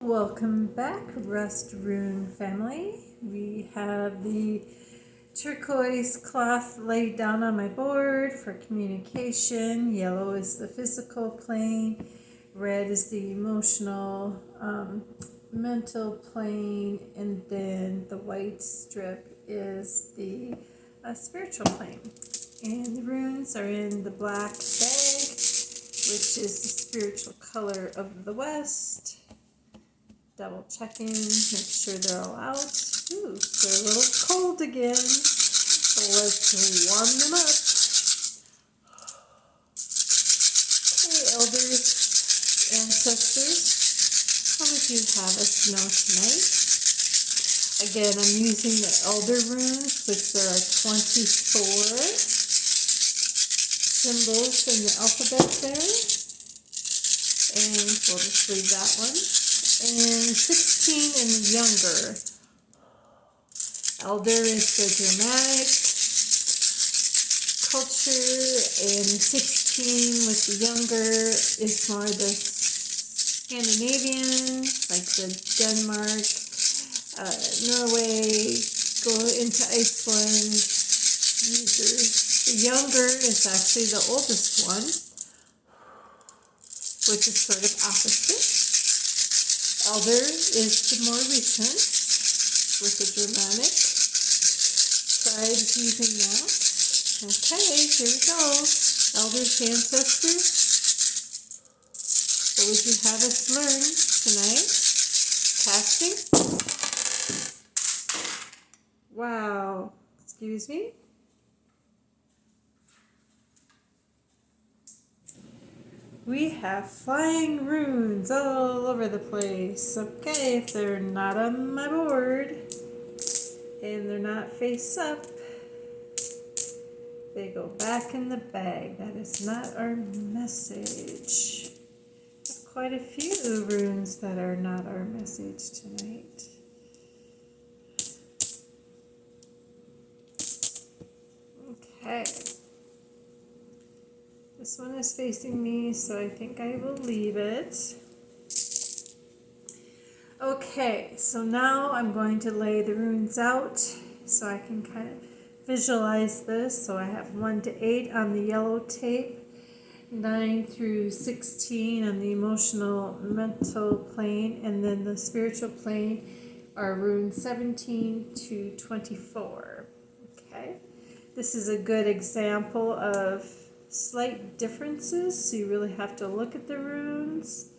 Welcome back, Rust Rune family. We have the turquoise cloth laid down on my board for communication. Yellow is the physical plane. Red is the emotional, mental plane. And then the white strip is the spiritual plane. And the runes are in the black bag, which is the spiritual color of the West. Double checking, make sure they're all out. Ooh, they're a little cold again. So let's warm them up. Okay, elders, ancestors, how would you have us know tonight? Again, I'm using the elder runes, which there are 24 symbols in the alphabet there. And we'll just leave that one. And 16 and younger. Elder is the Germanic culture, and 16 with the younger is more the Scandinavian, like the Denmark, Norway, go into Iceland users. The younger is actually the oldest one, which is sort of opposite. Elder is the more recent, with the Germanic tribes using that. Okay, here we go. Elders, ancestors, what would you have us learn tonight? Casting? Wow. Excuse me? We have flying runes all over the place. Okay, if they're not on my board and they're not face up, they go back in the bag. That is not our message. Quite a few runes that are not our message tonight. Okay. This one is facing me, so I think I will leave it. Okay, so now I'm going to lay the runes out so I can kind of visualize this. So I have 1 to 8 on the yellow tape, 9 through 16 on the emotional mental plane, and then the spiritual plane are runes 17 to 24. Okay, this is a good example of slight differences, so you really have to look at the runes.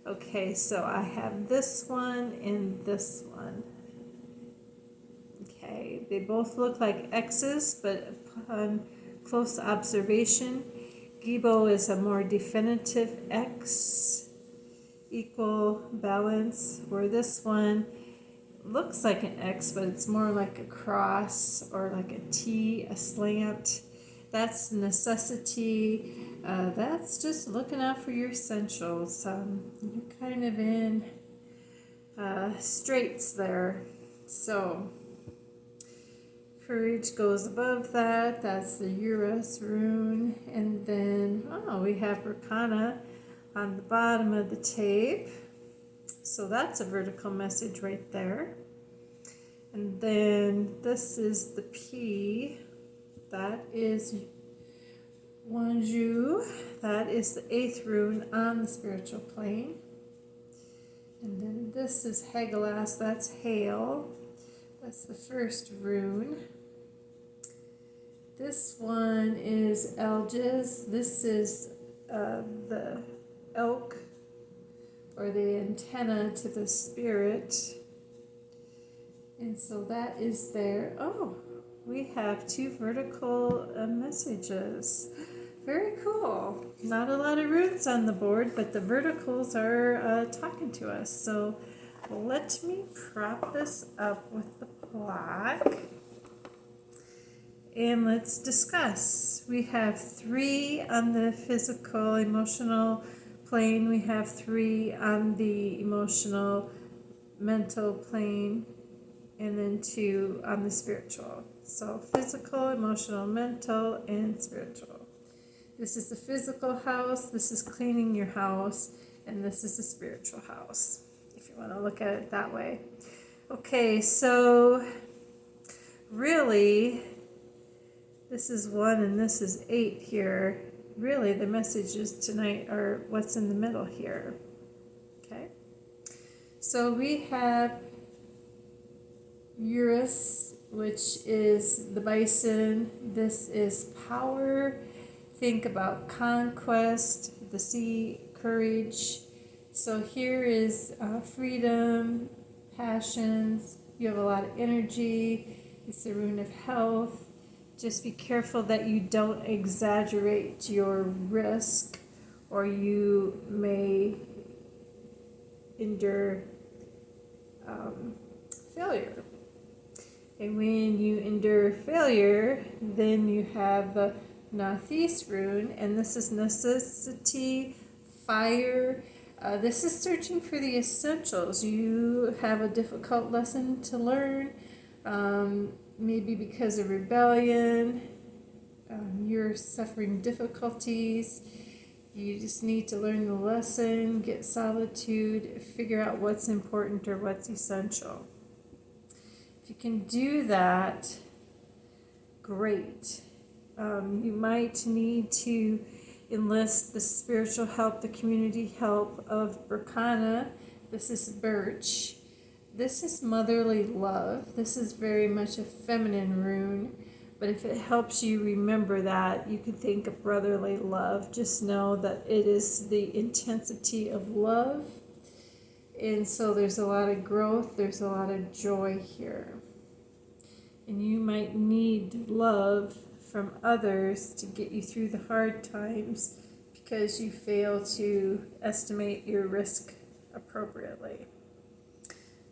Okay, so I have this one and this one. Okay, they both look like X's, but upon close observation, Gibo is a more definitive X, equal balance, where this one looks like an X, but it's more like a cross or like a T, a slant. That's necessity. That's just looking out for your essentials. You're kind of in straits there. So courage goes above that. That's the Urus rune. And then, we have Rakana on the bottom of the tape. So that's a vertical message right there. And then this is the P. That is Wanju. That is the 8th rune on the spiritual plane. And then this is Hegelas. That's hail. That's the 1st rune. This one is Elgis. This is the elk, or the antenna to the spirit. And so that is there. Oh, we have 2 vertical messages. Very cool. Not a lot of runes on the board, but the verticals are talking to us. So let me prop this up with the block. And let's discuss. We have 3 on the physical, emotional plane. We have 3 on the emotional, mental plane. And then 2 on the spiritual. So physical, emotional, mental, and spiritual. This is the physical house. This is cleaning your house. And this is the spiritual house. If you want to look at it that way. Okay, so really, this is 1 and this is 8 here. Really, the messages tonight are what's in the middle here. Okay, so we have Urus, which is the bison. This is power. Think about conquest, the sea, courage. So here is freedom, passions. You have a lot of energy. It's the rune of health. Just be careful that you don't exaggerate your risk, or you may endure failure. And when you endure failure, then you have the Northeast rune, and this is necessity, fire. This is searching for the essentials. You have a difficult lesson to learn, maybe because of rebellion. You're suffering difficulties. You just need to learn the lesson, get solitude, figure out what's important or what's essential. If you can do that, great. You might need to enlist the spiritual help, the community help of Berkana. This is birch. This is motherly love. This is very much a feminine rune. But if it helps you remember that, you can think of brotherly love. Just know that it is the intensity of love. And so there's a lot of growth, there's a lot of joy here. And you might need love from others to get you through the hard times because you fail to estimate your risk appropriately.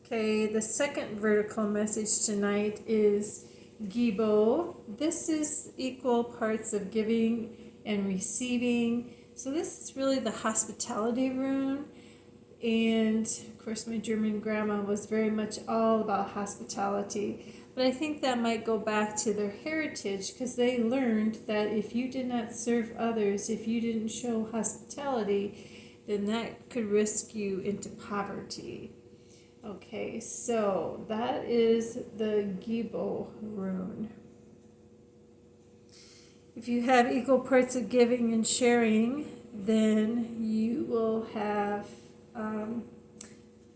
Okay, the second vertical message tonight is Gibo. This is equal parts of giving and receiving. So this is really the hospitality rune. And of course my German grandma was very much all about hospitality. But I think that might go back to their heritage, because they learned that if you did not serve others, if you didn't show hospitality, then that could risk you into poverty. Okay, so that is the Gibo rune. If you have equal parts of giving and sharing, then you will have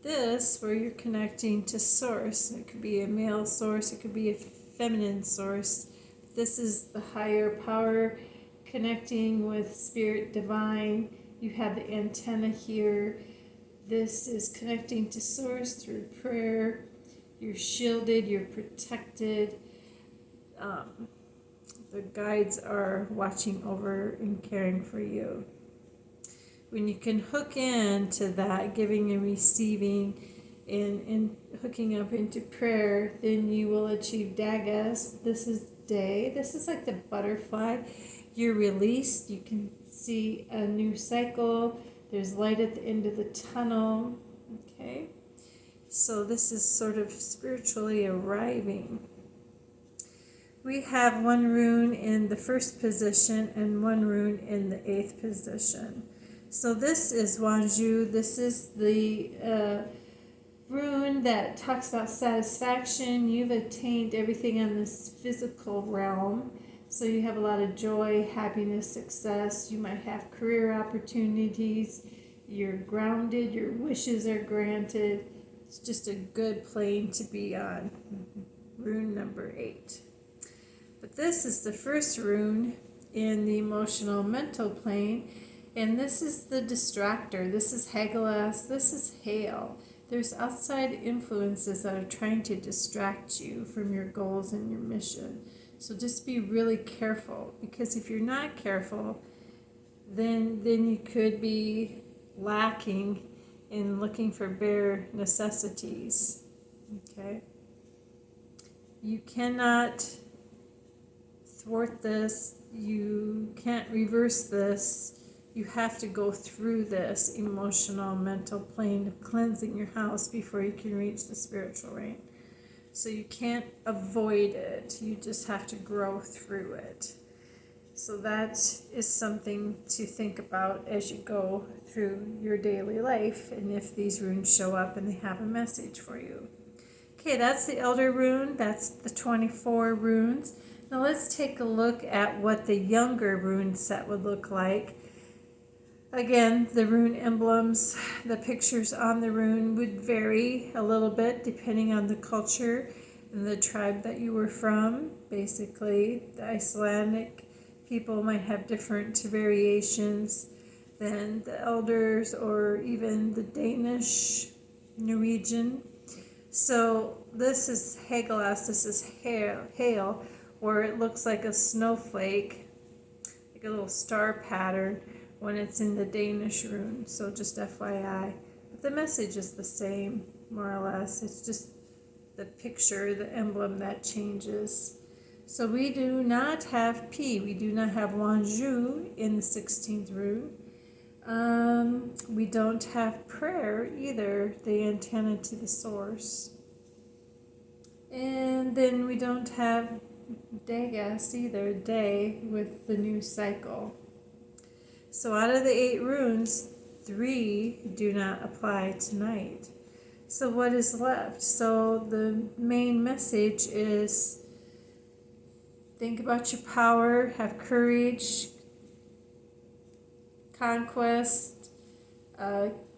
this where you're connecting to source. It could be a male source, it could be a feminine source. This is the higher power connecting with spirit divine. You have the antenna here. This is connecting to source through prayer. You're shielded, you're protected. The guides are watching over and caring for you. When you can hook into that giving and receiving and hooking up into prayer, then you will achieve Dagas. This is day. This is like the butterfly. You're released. You can see a new cycle. There's light at the end of the tunnel. Okay. So this is sort of spiritually arriving. We have one rune in the first position and one rune in the 8th position. So this is Wanju. This is the rune that talks about satisfaction. You've attained everything on this physical realm. So you have a lot of joy, happiness, success. You might have career opportunities. You're grounded. Your wishes are granted. It's just a good plane to be on. Rune number 8. But this is the first rune in the emotional mental plane. And this is the distractor. This is Hagelas. This is hail. There's outside influences that are trying to distract you from your goals and your mission. So just be really careful, because if you're not careful, then you could be lacking in looking for bare necessities. Okay? You cannot thwart this. You can't reverse this. You have to go through this emotional, mental plane of cleansing your house before you can reach the spiritual realm. So you can't avoid it. You just have to grow through it. So that is something to think about as you go through your daily life, and if these runes show up and they have a message for you. Okay, that's the Elder Rune. That's the 24 runes. Now let's take a look at what the younger rune set would look like. Again, the rune emblems, the pictures on the rune would vary a little bit depending on the culture and the tribe that you were from. Basically, the Icelandic people might have different variations than the elders, or even the Danish, Norwegian. So this is Hagelas, this is hail, where it looks like a snowflake, like a little star pattern when it's in the Danish rune. So just FYI. But the message is the same, more or less. It's just the picture, the emblem that changes. So we do not have P. We do not have Wanju in the 16th rune. We don't have prayer either, the antenna to the source. And then we don't have Dagas either, day with the new cycle. So out of the 8 runes, 3 do not apply tonight. So what is left? So the main message is think about your power, have courage, conquest,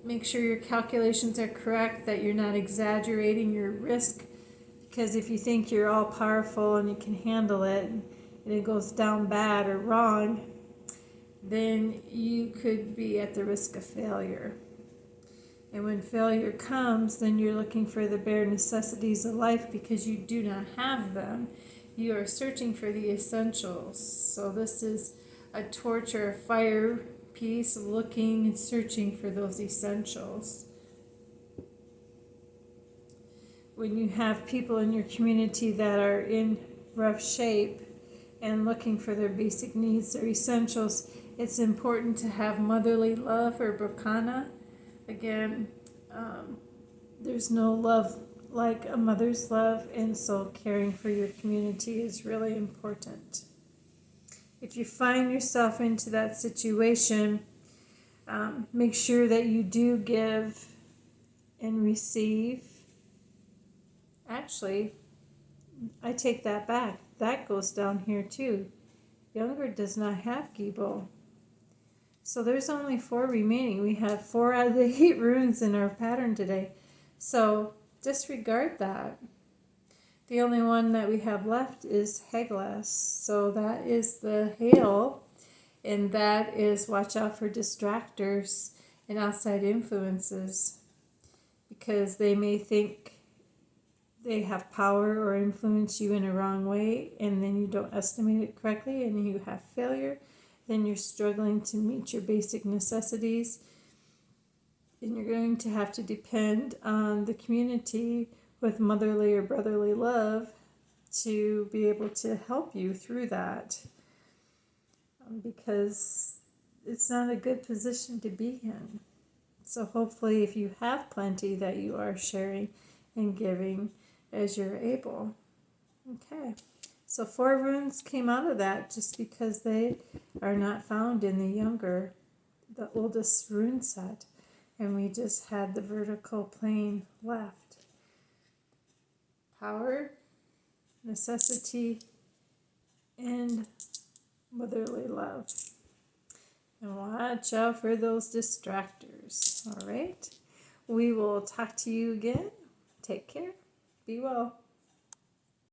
make sure your calculations are correct, that you're not exaggerating your risk, because if you think you're all powerful and you can handle it and it goes down bad or wrong, then you could be at the risk of failure. And when failure comes, then you're looking for the bare necessities of life because you do not have them. You are searching for the essentials. So this is a torch or a fire piece, looking and searching for those essentials. When you have people in your community that are in rough shape and looking for their basic needs, their essentials, it's important to have motherly love or brokana. Again, there's no love like a mother's love, and so caring for your community is really important. If you find yourself into that situation, make sure that you do give and receive. Actually, I take that back. That goes down here too. Younger does not have Gibo. So there's only 4 remaining. We have 4 out of the 8 runes in our pattern today. So disregard that. The only one that we have left is Hagelas. So that is the hail, and that is watch out for distractors and outside influences, because they may think they have power or influence you in a wrong way, and then you don't estimate it correctly and you have failure. Then you're struggling to meet your basic necessities, and you're going to have to depend on the community with motherly or brotherly love to be able to help you through that, because it's not a good position to be in. So hopefully if you have plenty, that you are sharing and giving as you're able. Okay. So 4 runes came out of that just because they are not found in the oldest rune set. And we just had the vertical plane left. Power, necessity, and motherly love. And watch out for those distractors. All right. We will talk to you again. Take care. Be well.